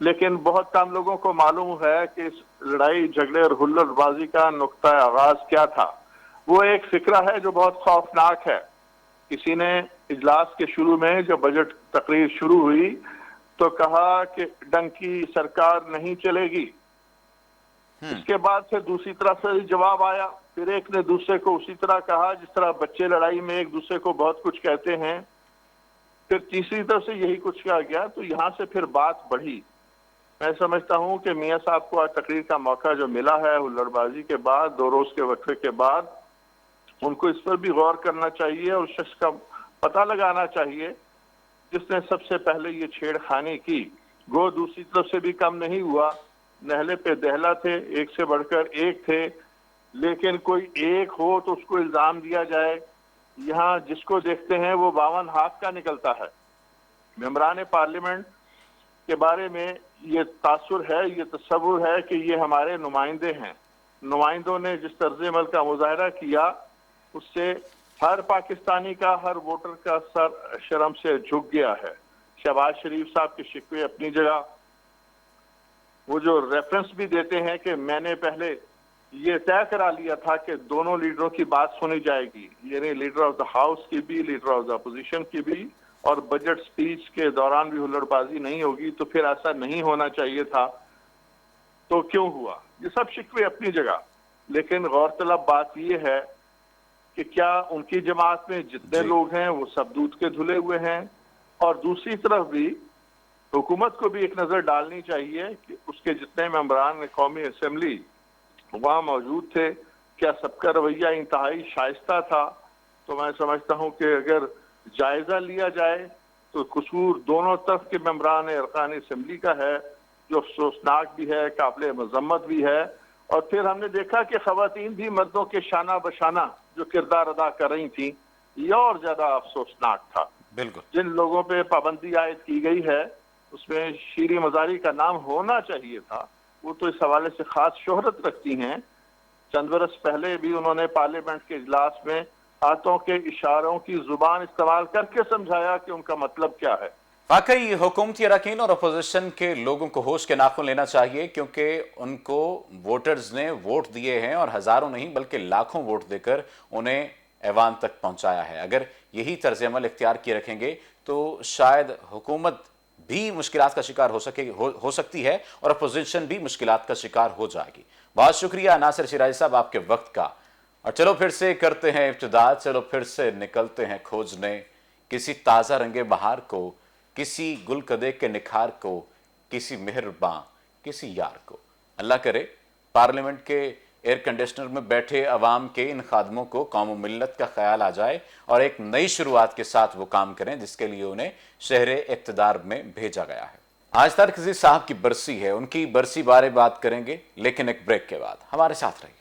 لیکن بہت کم لوگوں کو معلوم ہے کہ اس لڑائی جھگڑے اور ہلڑ بازی کا نقطہ آغاز کیا تھا۔ وہ ایک فکرہ ہے جو بہت خوفناک ہے۔ کسی نے اجلاس کے شروع میں جب بجٹ تقریر شروع ہوئی تو کہا کہ ڈنکی سرکار نہیں چلے گی۔ اس کے بعد سے دوسری طرف سے جواب آیا، پھر ایک نے دوسرے کو اسی طرح کہا جس طرح بچے لڑائی میں ایک دوسرے کو بہت کچھ کہتے ہیں۔ پھر تیسری طرف سے یہی کچھ کہا گیا، تو یہاں سے پھر بات بڑھی۔ میں سمجھتا ہوں کہ میاں صاحب کو آج تقریر کا موقع جو ملا ہے ہلڑ بازی کے بعد، 2 روز کے وقفے کے بعد، ان کو اس پر بھی غور کرنا چاہیے اور شخص کا پتہ لگانا چاہیے جس نے سب سے پہلے یہ چھیڑ خانی کی۔ گو دوسری طرف سے بھی کم نہیں ہوا، نہلے پہ دہلا تھے، ایک سے بڑھ کر ایک تھے، لیکن کوئی ایک ہو تو اس کو الزام دیا جائے۔ یہاں جس کو دیکھتے ہیں وہ 52 ہاتھ کا نکلتا ہے۔ ممبران پارلیمنٹ کے بارے میں یہ تاثر ہے، یہ تصور ہے کہ یہ ہمارے نمائندے ہیں۔ نمائندوں نے جس طرز عمل کا مظاہرہ کیا اس سے ہر پاکستانی کا، ہر ووٹر کا سر شرم سے جھک گیا ہے۔ شہباز شریف صاحب کے شکوے اپنی جگہ، وہ جو ریفرنس بھی دیتے ہیں کہ میں نے پہلے یہ طے کرا لیا تھا کہ دونوں لیڈروں کی بات سنی جائے گی، یعنی لیڈر آف دا ہاؤس کی بھی، لیڈر آف دا اپوزیشن کی بھی، اور بجٹ سپیچ کے دوران بھی ہلڑ بازی نہیں ہوگی، تو پھر ایسا نہیں ہونا چاہیے تھا۔ تو کیوں ہوا؟ یہ سب شکوے اپنی جگہ، لیکن غور طلب بات یہ ہے کہ کیا ان کی جماعت میں جتنے لوگ ہیں وہ سب دودھ کے دھلے ہوئے ہیں؟ اور دوسری طرف بھی حکومت کو بھی ایک نظر ڈالنی چاہیے کہ اس کے جتنے ممبران قومی اسمبلی وہاں موجود تھے، کیا سب کا رویہ انتہائی شائستہ تھا؟ تو میں سمجھتا ہوں کہ اگر جائزہ لیا جائے تو قصور دونوں طرف کے ممبران ارکان اسمبلی کا ہے، جو افسوسناک بھی ہے، قابل مذمت بھی ہے۔ اور پھر ہم نے دیکھا کہ خواتین بھی مردوں کے شانہ بشانہ جو کردار ادا کر رہی تھیں، یہ اور زیادہ افسوسناک تھا۔ بالکل جن لوگوں پہ پابندی عائد کی گئی ہے اس میں شیریں مزاری کا نام ہونا چاہیے تھا، وہ تو اس حوالے سے خاص شہرت رکھتی ہیں۔ چند برس پہلے بھی انہوں نے پارلیمنٹ کے اجلاس میں ہاتھوں کے اشاروں کی زبان استعمال کر کے سمجھایا کہ ان کا مطلب کیا ہے۔ واقعی حکومتی اراکین اور اپوزیشن کے لوگوں کو ہوش کے ناخن لینا چاہیے، کیونکہ ان کو ووٹرز نے ووٹ دیے ہیں، اور ہزاروں نہیں بلکہ لاکھوں ووٹ دے کر انہیں ایوان تک پہنچایا ہے۔ اگر یہی طرز عمل اختیار کیے رکھیں گے تو شاید حکومت بھی مشکلات کا شکار ہو سکتی ہے، اور اپوزیشن بھی مشکلات کا شکار ہو جائے گی۔ بہت شکریہ ناصر شیرازی صاحب آپ کے وقت کا، اور چلو پھر سے کرتے ہیں ابتدا، چلو پھر سے نکلتے ہیں کھوجنے کسی تازہ رنگ بہار کو، کسی گل کدے کے نکھار کو، کسی مہرباں کسی یار کو۔ اللہ کرے پارلیمنٹ کے ایئر کنڈیشنر میں بیٹھے عوام کے ان خادموں کو قوم و ملت کا خیال آ جائے اور ایک نئی شروعات کے ساتھ وہ کام کریں جس کے لیے انہیں شہر اقتدار میں بھیجا گیا ہے۔ آج طارق عزیز صاحب کی برسی ہے، ان کی برسی بارے بات کریں گے، لیکن ایک بریک کے بعد ہمارے ساتھ رہیے۔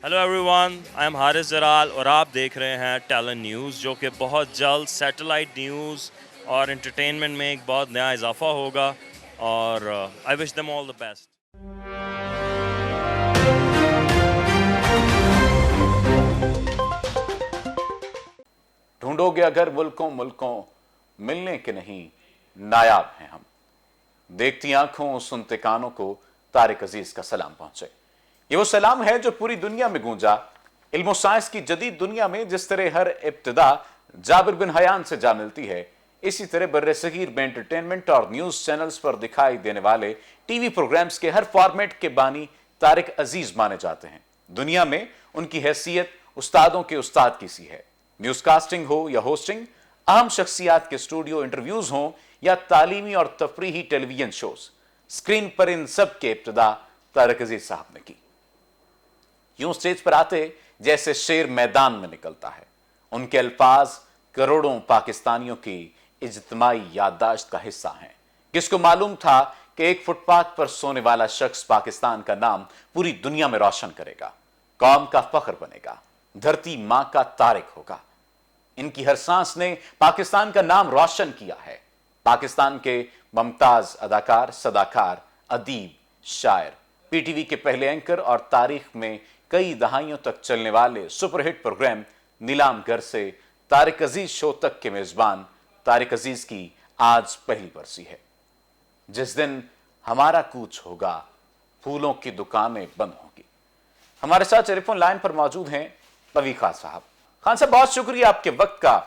Hello everyone, I am Haris Zaral اور آپ دیکھ رہے ہیں ٹیلنٹ نیوز، جو کہ بہت جلد سیٹلائٹ نیوز اور انٹرٹینمنٹ میں ایک بہت نیا اضافہ ہوگا، اور آئی وش دیم آل دا بیسٹ۔ ڈھونڈو گے اگر ملکوں ملنے کے نہیں نایاب ہیں ہم، دیکھتی آنکھوں سنتے کانوں کو طارق عزیز کا سلام پہنچے۔ یہ وہ سلام ہے جو پوری دنیا میں گونجا۔ علم و سائنس کی جدید دنیا میں جس طرح ہر ابتدا جابر بن حیان سے جا ملتی ہے، اسی طرح بر صغیر میں انٹرٹینمنٹ اور نیوز چینلز پر دکھائی دینے والے ٹی وی پروگرامز کے ہر فارمیٹ کے بانی طارق عزیز مانے جاتے ہیں۔ دنیا میں ان کی حیثیت استادوں کے استاد کی سی ہے۔ نیوز کاسٹنگ ہو یا ہوسٹنگ، اہم شخصیات کے اسٹوڈیو انٹرویوز ہوں یا تعلیمی اور تفریحی ٹیلی ویژن شوز، اسکرین پر ان سب کے ابتدا طارق عزیز صاحب نے کی۔ یوں سٹیج پر آتے جیسے شیر میدان میں نکلتا ہے۔ ان کے الفاظ کروڑوں پاکستانیوں کی اجتماعی یادداشت کا حصہ ہیں۔ کس کو معلوم تھا کہ ایک فٹ پاتھ پر سونے والا شخص پاکستان کا نام پوری دنیا میں روشن کرے گا، قوم کا فخر بنے گا، دھرتی ماں کا طارق ہوگا۔ ان کی ہر سانس نے پاکستان کا نام روشن کیا ہے. پاکستان کے ممتاز اداکار، صداکار، ادیب، شاعر، پی ٹی وی کے پہلے اینکر اور تاریخ میں کئی دہائیوں تک چلنے والے سپر ہٹ پروگرام نیلام گھر سے طارق عزیز شو تک کے میزبان طارق عزیز کی آج پہلی برسی ہے. جس دن ہمارا کوچ ہوگا، پھولوں کی دکانیں بند ہوں گی. ہمارے ساتھ ٹیلی فون لائن پر موجود ہیں پوی خان صاحب. خان صاحب، بہت شکریہ آپ کے وقت کا.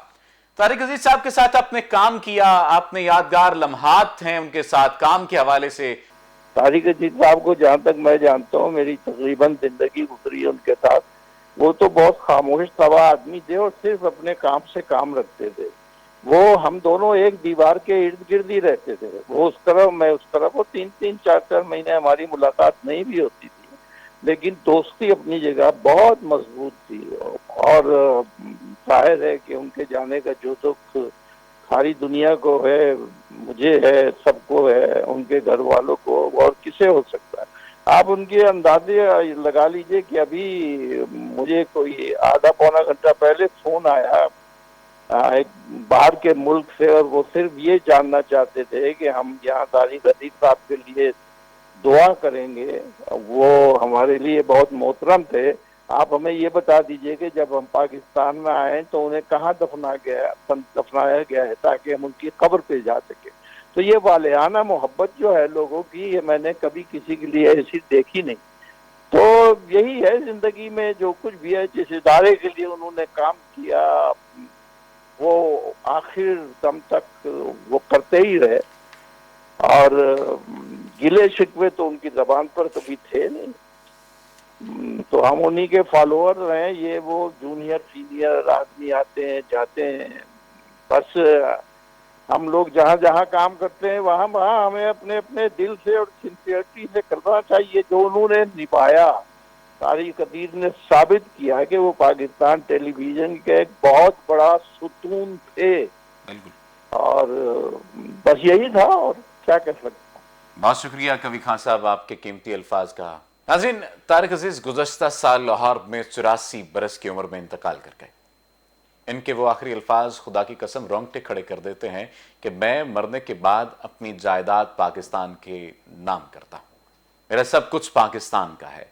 طارق عزیز صاحب کے ساتھ آپ نے کام کیا، آپ نے یادگار لمحات ہیں ان کے ساتھ کام کے حوالے سے. طارق عزیز صاحب کو جہاں تک میں جانتا ہوں، میری تقریباً زندگی گزری ہے ان کے ساتھ. وہ تو بہت خاموش طبع آدمی تھے اور صرف اپنے کام سے کام رکھتے تھے. وہ ہم دونوں ایک دیوار کے ارد گرد ہی رہتے تھے، وہ اس طرف میں اس طرف. وہ 3-4 مہینے ہماری ملاقات نہیں بھی ہوتی تھی، لیکن دوستی اپنی جگہ بہت مضبوط تھی. اور ظاہر ہے کہ ان کے جانے کا جو دکھ ساری دنیا کو ہے، مجھے ہے، سب کو ہے، ان کے گھر والوں کو، اور کسے ہو سکتا ہے. آپ ان کے اندازے لگا لیجئے کہ ابھی مجھے کوئی آدھا پونا گھنٹہ پہلے فون آیا ایک باہر کے ملک سے، اور وہ صرف یہ جاننا چاہتے تھے کہ ہم یہاں طارق عزیز صاحب کے لیے دعا کریں گے. وہ ہمارے لیے بہت محترم تھے. آپ ہمیں یہ بتا دیجئے کہ جب ہم پاکستان میں آئے تو انہیں کہاں دفنایا گیا ہے تاکہ ہم ان کی قبر پہ جا سکیں. تو یہ والہانہ محبت جو ہے لوگوں کی، یہ میں نے کبھی کسی کے لیے ایسی دیکھی نہیں. تو یہی ہے زندگی میں جو کچھ بھی ہے، جس ادارے کے لیے انہوں نے کام کیا وہ آخر دم تک وہ کرتے ہی رہے. اور گلے شکوے تو ان کی زبان پر کبھی تھے نہیں. تو ہم انہی کے فالوور ہیں. یہ وہ جونیئر سینئر آدمی آتے ہیں جاتے ہیں، بس ہم لوگ جہاں جہاں کام کرتے ہیں وہاں ہمیں اپنے اپنے دل سے اور سنسیئرٹی سے کرنا چاہیے. جو انہوں نے نبھایا، طارق عزیز نے ثابت کیا کہ وہ پاکستان ٹیلی ویژن کے ایک بہت بڑا ستون تھے. اور بس یہی تھا، اور کیا کہہ سکتے ہیں. بہت شکریہ کوی خان صاحب آپ کے قیمتی الفاظ کا. ناظرین، طارق عزیز گزشتہ سال لاہور میں 84 برس کی عمر میں انتقال کر گئے. ان کے وہ آخری الفاظ خدا کی قسم رونگٹے کھڑے کر دیتے ہیں کہ میں مرنے کے بعد اپنی جائیداد پاکستان کے نام کرتا ہوں. میرا سب کچھ پاکستان کا ہے.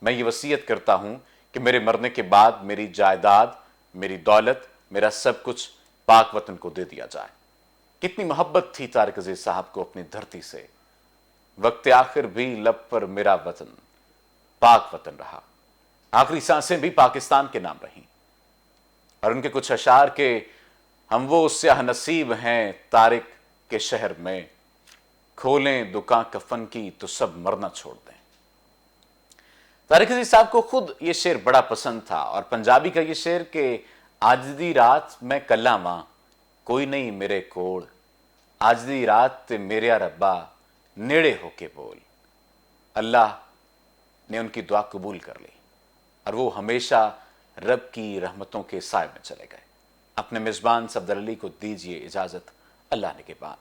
میں یہ وصیت کرتا ہوں کہ میرے مرنے کے بعد میری جائیداد، میری دولت، میرا سب کچھ پاک وطن کو دے دیا جائے. کتنی محبت تھی طارق عزیز صاحب کو اپنی دھرتی سے. وقت آخر بھی لب پر میرا وطن پاک وطن رہا. آخری سانسیں بھی پاکستان کے نام رہیں. اور ان کے کچھ اشعار کے ہم وہ سیاہ نصیب ہیں طارق کے شہر میں، کھولیں دکان کفن کی تو سب مرنا چھوڑ دیں. طارق عزیز صاحب کو خود یہ شعر بڑا پسند تھا، اور پنجابی کا یہ شعر کہ آج دی رات میں کلاں واں کوئی نہیں میرے کوڑ، آج دی رات تے میرے ربا نیڑے ہو کے بول. اللہ نے ان کی دعا قبول کر لی اور وہ ہمیشہ رب کی رحمتوں کے سائے میں چلے گئے. اپنے میزبان صفدر علی کو دیجیے اجازت. اللہ نگہبان.